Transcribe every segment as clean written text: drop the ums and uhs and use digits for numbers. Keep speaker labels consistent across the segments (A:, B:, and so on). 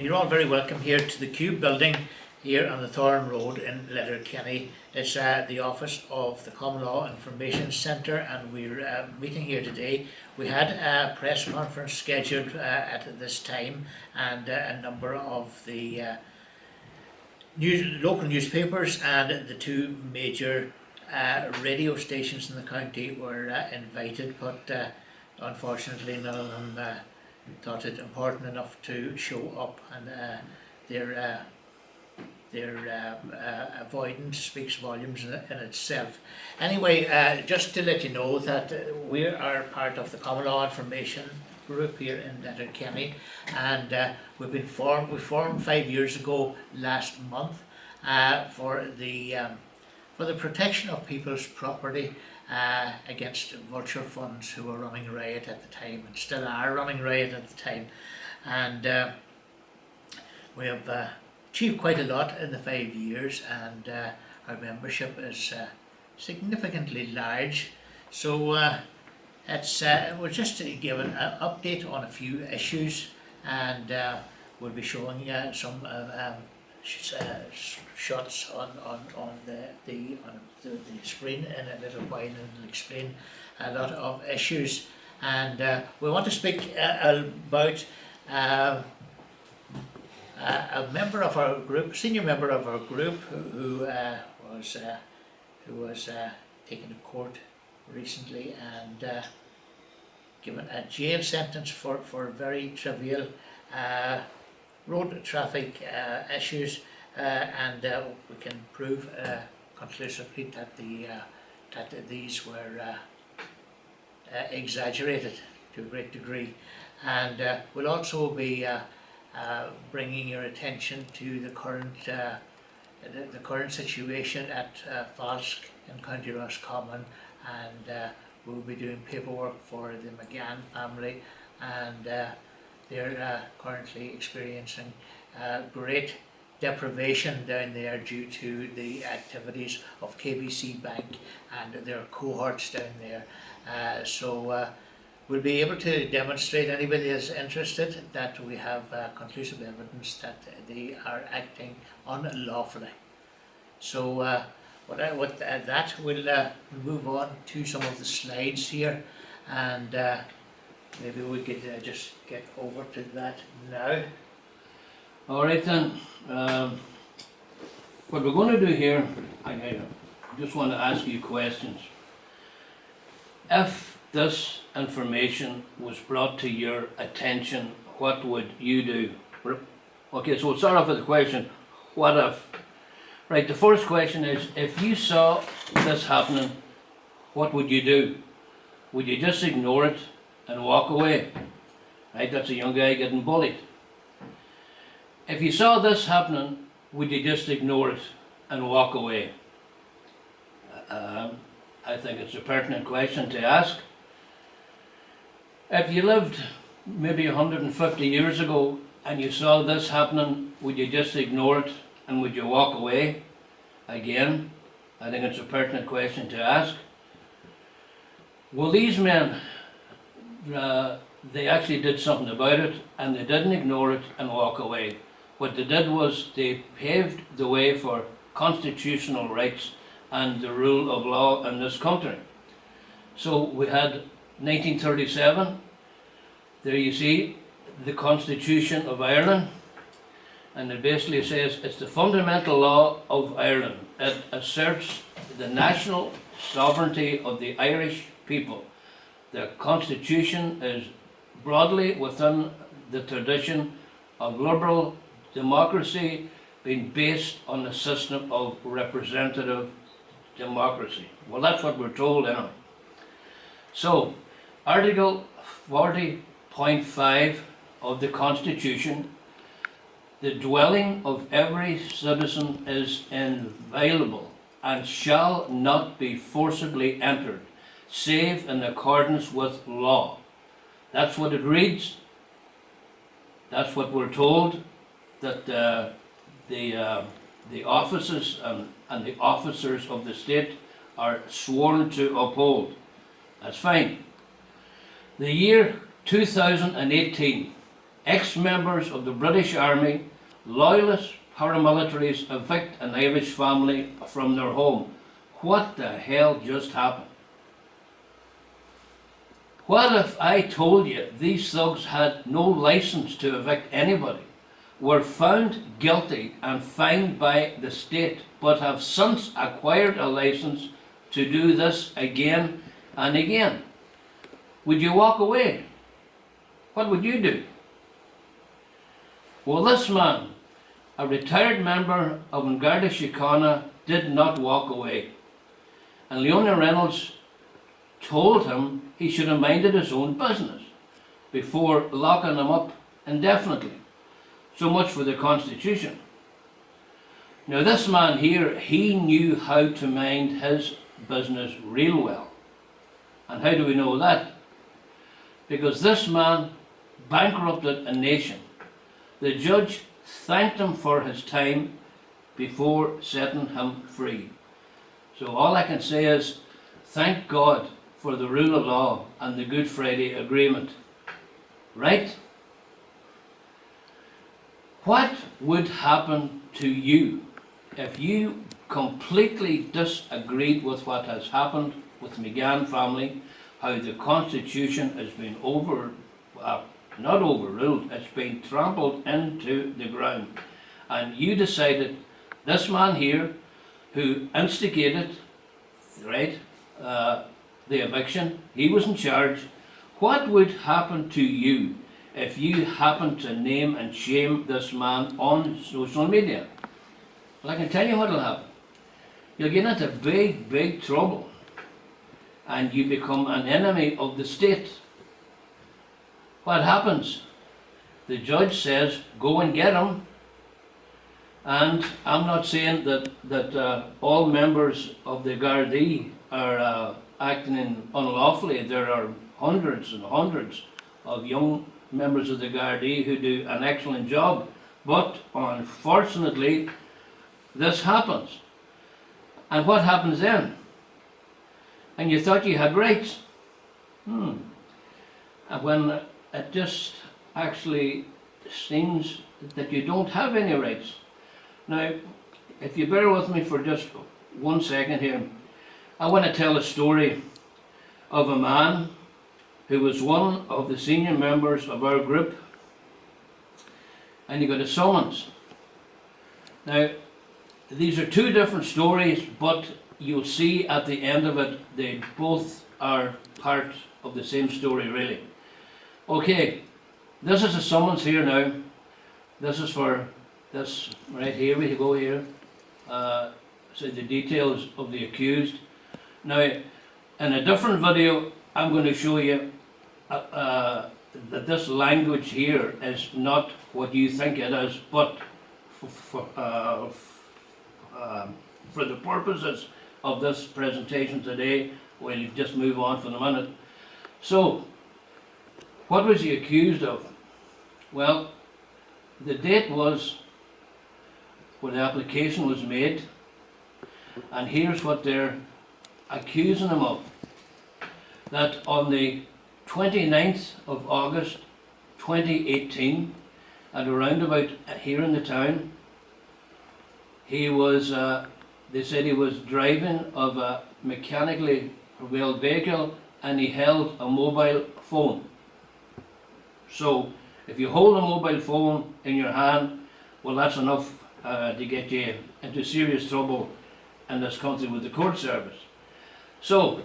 A: You're all very welcome here to the Cube building here on the Thorn Road in Letterkenny. It's the office of the Common Law Information Centre, and we're meeting here today. We had a press conference scheduled at this time, and a number of the local newspapers and the two major radio stations in the county were invited, but unfortunately none of them thought it important enough to show up, and their avoidance speaks volumes in itself. Anyway, just to let you know that we are part of the Common Law Information group here in Letterkenny, and we formed 5 years ago last month for the protection of people's property against vulture funds who were running riot at the time, and still are running riot at the time. And we have achieved quite a lot in the 5 years, and our membership is significantly large. So we're just to give an update on a few issues, and we'll be showing some shots on the screen in a little while, and we'll explain a lot of issues. And we want to speak about a member of our group, senior member of our group, who was taken to court recently and given a jail sentence for very trivial road traffic issues, and we can prove conclusively that these were exaggerated to a great degree. And we'll also be bringing your attention to the current situation at Falsk in County Roscommon, and we'll be doing paperwork for the McGann family, and they're currently experiencing great deprivation down there due to the activities of KBC Bank and their cohorts down there. So we'll be able to demonstrate, anybody is interested, that we have conclusive evidence that they are acting unlawfully. So with that, we'll move on to some of the slides here, and maybe we could just get over to that now.
B: All right then, what we're going to do here, I just want to ask you questions. If this information was brought to your attention, what would you do? Okay, so we'll start off with the question, what if? Right, the first question is, if you saw this happening, what would you do? Would you just ignore it and walk away? Right, that's a young guy getting bullied. If you saw this happening, would you just ignore it and walk away? I think it's a pertinent question to ask. If you lived maybe 150 years ago and you saw this happening, would you just ignore it and would you walk away? Again, I think it's a pertinent question to ask. Well, these men, they actually did something about it, and they didn't ignore it and walk away. What they did was they paved the way for constitutional rights and the rule of law in this country. So we had 1937, there you see the Constitution of Ireland, and it basically says it's the fundamental law of Ireland. It asserts the national sovereignty of the Irish people. The Constitution is broadly within the tradition of liberal democracy, being based on the system of representative democracy. Well, that's what we're told anyway. So, Article 40.5 of the Constitution, the dwelling of every citizen is inviolable and shall not be forcibly entered, save in accordance with law. That's what it reads. That's what we're told that the offices and the officers of the state are sworn to uphold. That's fine. The year 2018 ex-members of the British Army, loyalist paramilitaries evict an Irish family from their home. What the hell just happened? What if I told you these thugs had no license to evict anybody, were found guilty and fined by the state, but have since acquired a license to do this again and again? Would you walk away? What would you do? Well, this man, a retired member of An Garda Síochána, did not walk away. And Leona Reynolds told him he should have minded his own business before locking him up indefinitely. So much for the Constitution. Now this man here, he knew how to mind his business real well. And how do we know that? Because this man bankrupted a nation. The judge thanked him for his time before setting him free. So all I can say is, thank God for the rule of law and the Good Friday Agreement. Right? What would happen to you if you completely disagreed with what has happened with the McGann family, how the Constitution has been not overruled, it's been trampled into the ground, and you decided this man here who instigated, right, the eviction, he was in charge. What would happen to you if you happened to name and shame this man on social media? Well, I can tell you what will happen. You'll get into big trouble, and you become an enemy of the state. What happens? The judge says, go and get him. And I'm not saying that all members of the Gardaí are acting unlawfully. There are hundreds and hundreds of young members of the Gardaí who do an excellent job. But unfortunately, this happens. And what happens then? And you thought you had rights. And when it just actually seems that you don't have any rights. Now, if you bear with me for just 1 second here, I want to tell a story of a man who was one of the senior members of our group, and he got a summons. Now, these are two different stories, but you'll see at the end of it, they both are part of the same story, really. Okay, this is a summons here now. This is for this right here, we go here. So the details of the accused. Now, in a different video, I'm going to show you that this language here is not what you think it is, but for the purposes of this presentation today, we'll just move on for the minute. So, what was he accused of? Well, the date was when the application was made, and here's what they're accusing him of. That on the 29th of August 2018, at around about here in the town, he was, they said he was driving of a mechanically propelled vehicle, and he held a mobile phone. So, if you hold a mobile phone in your hand, well, that's enough to get you into serious trouble in this country with the court service. So,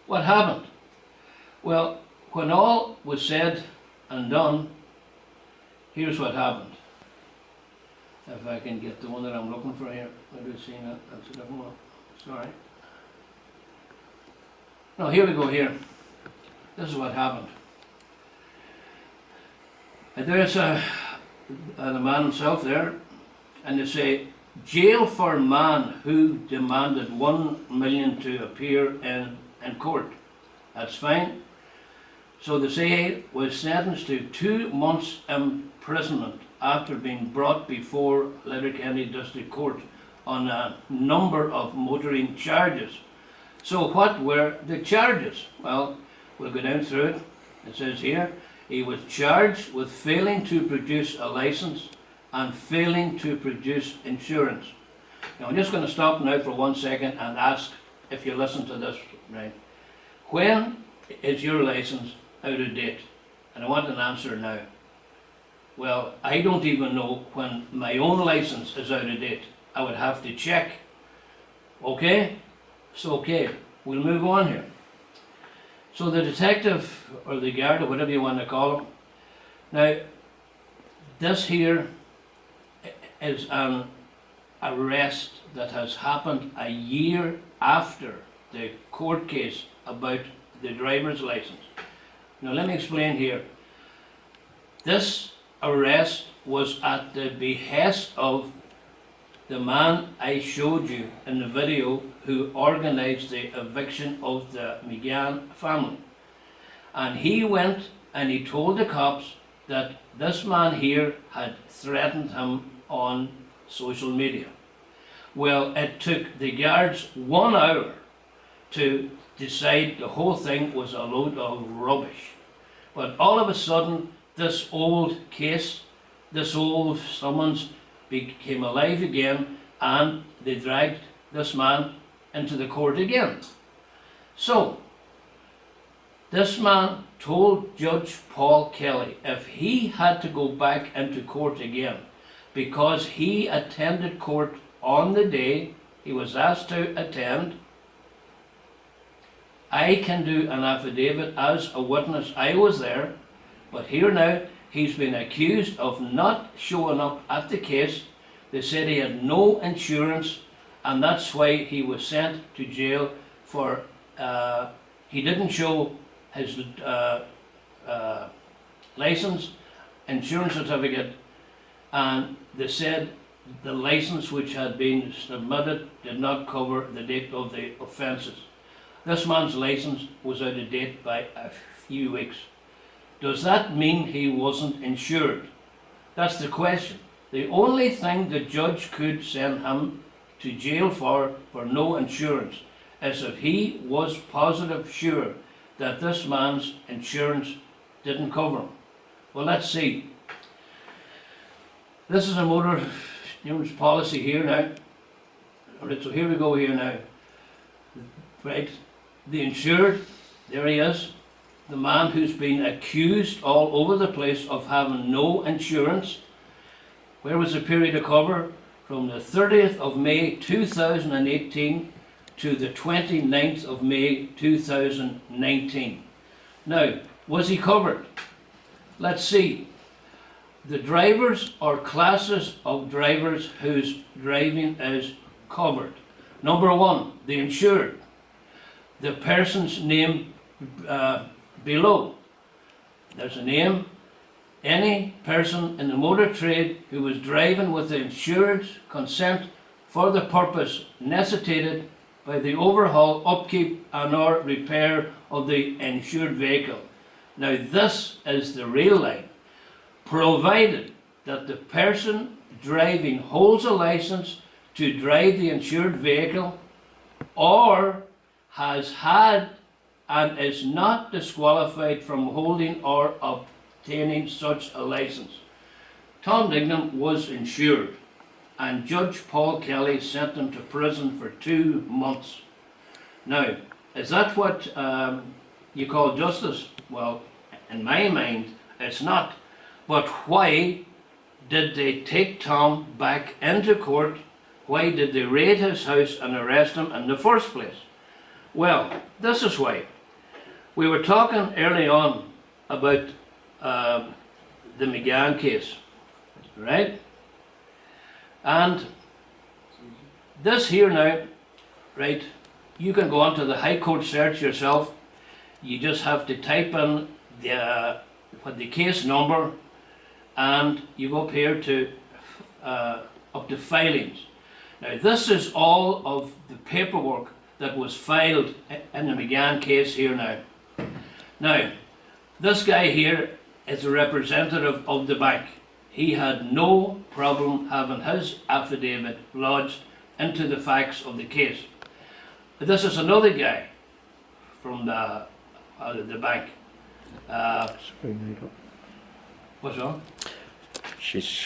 B: what happened? Well, when all was said and done, here's what happened. If I can get the one that I'm looking for here. I do see that. That's a different one. Sorry. No, here we go here. This is what happened. And there's the man himself there, and they say, jail for man who demanded 1 million to appear in court. That's fine. So the CA was sentenced to 2 months imprisonment after being brought before Letterkenny District Court on a number of motoring charges. So what were the charges? Well, we'll go down through it. It says here, He was charged with failing to produce a license and failing to produce insurance. Now I'm just going to stop now for 1 second and ask if you listen to this, right? When is your license out of date? And I want an answer now. Well, I don't even know when my own license is out of date. I would have to check. Okay? So okay, we'll move on here. So the detective, or the guard, or whatever you want to call him, now this here is an arrest that has happened a year after the court case about the driver's license. Now let me explain here. This arrest was at the behest of the man I showed you in the video who organised the eviction of the McGann family. And he went and he told the cops that this man here had threatened him on social media. Well, it took the guards 1 hour to decide the whole thing was a load of rubbish. But all of a sudden, this old case, this old summons became alive again, and they dragged this man into the court again. So, this man told Judge Paul Kelly if he had to go back into court again because he attended court on the day he was asked to attend, I can do an affidavit as a witness. I was there, but here now he's been accused of not showing up at the case. They said he had no insurance, and that's why he was sent to jail for, he didn't show his license, insurance certificate, and they said the license which had been submitted did not cover the date of the offences. This man's license was out of date by a few weeks. Does that mean he wasn't insured? That's the question. The only thing the judge could send him to jail for no insurance is if he was positive sure that this man's insurance didn't cover him. Well, let's see. This is a motor insurance policy here now. Alright, so here we go here now. Right, the insured, there he is. The man who's been accused all over the place of having no insurance. Where was the period of cover? From the 30th of May 2018 to the 29th of May 2019. Now, was he covered? Let's see. The drivers or classes of drivers whose driving is covered. Number one, the insured. The person's name below. There's a name. Any person in the motor trade who was driving with the insured's consent for the purpose necessitated by the overhaul, upkeep and or repair of the insured vehicle. Now this is the real line. Provided that the person driving holds a license to drive the insured vehicle or has had and is not disqualified from holding or obtaining such a license. Tom Dignam was insured, and Judge Paul Kelly sent him to prison for 2 months. Now, is that what you call justice? Well, in my mind, it's not. But why did they take Tom back into court? Why did they raid his house and arrest him in the first place? Well, this is why. We were talking early on about the McGann case, right? And this here now, right, you can go onto the High Court search yourself. You just have to type in the case number, and you go up here to up to filings. Now this is all of the paperwork that was filed in the McGann case here now. Now, this guy here is a representative of the bank. He had no problem having his affidavit lodged into the facts of the case. But this is another guy from the bank. What's wrong?
C: She's